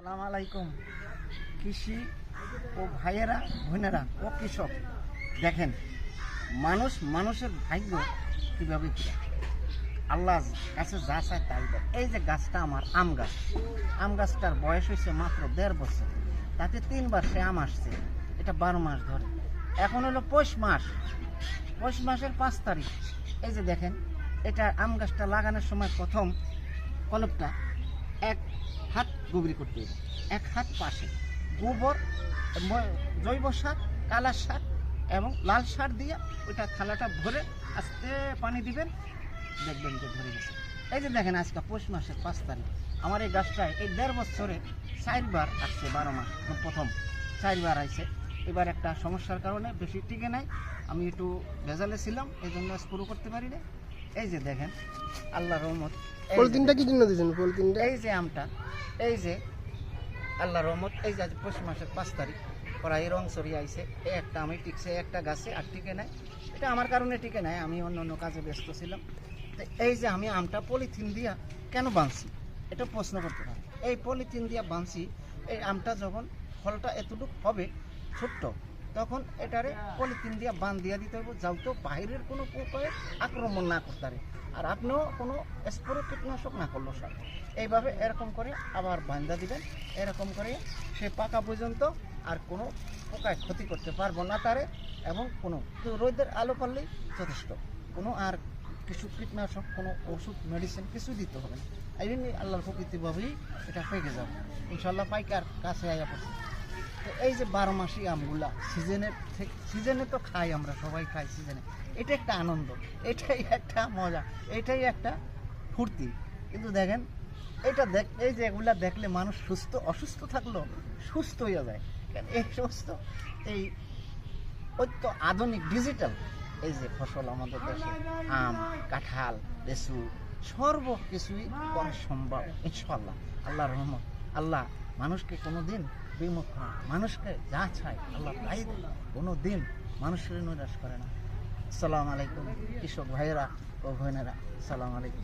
আসসালামু আলাইকুম। কৃষি ও ভাইয়েরা বোনেরা ও কৃষক, দেখেন মানুষের ভাগ্য কীভাবে আল্লাহ কাছে যা চায় তাই দেয়। এই যে গাছটা আমার আম গাছটার বয়স হয়েছে মাত্র 1.5 বছর, তাতে 3বার সে আম আসছে। এটা 12 মাস ধরে। এখন হলো পৌষ মাসের 5 তারিখ। এই যে দেখেন, এটা আম গাছটা লাগানোর সময় প্রথম কলপটা 1 হাত গভীর করতে হবে, 1 হাত পাশে গোবর, জৈব সার, কালা সার এবং লাল সার দিয়ে ওইটা থালাটা ভরে আস্তে পানি দিবেন, দেখবেন যে ধরে গেছে। এই যে দেখেন, আজকে পৌষ মাসের 5 তারিখ আমার এই গাছটায় এই 1.5 বছরে 4বার আসছে। 12 মাস প্রথম 4বার আইছে। এবার একটা সমস্যার কারণে বেশি টিকে নাই, আমি একটু ভেজালে ছিলাম, এই জন্য স্প্রে করতে পারি না। এই যে দেখেন, আল্লাহর রহমত। পলিথিনটা কি জন্য দিয়েছেন? পলিথিনটা এই যে আমটা, এই যে আল্লাহর রহমত। এই যে আজ পৌষ মাসের 5 তারিখ ওরা এই রং সরিয়ে আইছে। এই একটা আমি টিকছে, একটা গাছে আর টিকে নাই। এটা আমার কারণে টিকে নাই, আমি অন্য কাজে ব্যস্ত ছিলাম। তো এই যে আমি আমটা পলিথিন দিয়া কেন বাঁধছি, এটা প্রশ্ন করতে পারি। এই পলিথিন দিয়া বাঁধছি, এই আমটা যখন ফলটা এতটুকু হবে ছোট্ট, তখন এটারে পলিথিন দিয়া বাঁধ দিয়া দিতে হবে, যাতে বাইরের কোনো পোকায় আক্রমণ না করতে পারে, আর আপনিও কোনো স্প্রে কীটনাশক না করলো সব। এইভাবে এরকম করে আবার বাঁধা দিবেন, এরকম করে সে পাকা পর্যন্ত আর কোনো পোকায় ক্ষতি করতে পারবো না তারে, এবং কোনো রোদের আলো পারলেই যথেষ্ট। কোনো আর কিছু কীটনাশক, কোনো ওষুধ, মেডিসিন কিছু দিতে হবে না। এমনি আল্লাহর প্রকৃতিভাবেই এটা পেকে যাবে ইনশাল্লাহ। পাইকার কাছে আয়া পড়ছে। তো এই যে 12 মাসি আমগুলা সিজনে তো খাই, আমরা সবাই খাই সিজনে। এটা একটা আনন্দ, এটাই একটা মজা, এটাই একটা ফুর্তি। কিন্তু দেখেন, এই যে এগুলা দেখলে মানুষ অসুস্থ থাকলেও সুস্থ হয়ে যায়। কেন এই সমস্ত এই আধুনিক ডিজিটাল এই যে ফসল আমাদের দেশে, আম, কাঁঠাল, লেচু, সর্বকিছুই করা সম্ভব ইনশাআল্লাহ। আল্লাহর রহমত। আল্লাহ মানুষকে কোনোদিন বিমুখ করে না, মানুষকে যা চায় আল্লাহ তাই দেয়, কোনোদিন মানুষের নিরাশ করে না। আসসালামু আলাইকুম কৃষক ভাইয়েরা ও বোনেরা, আসসালামু আলাইকুম।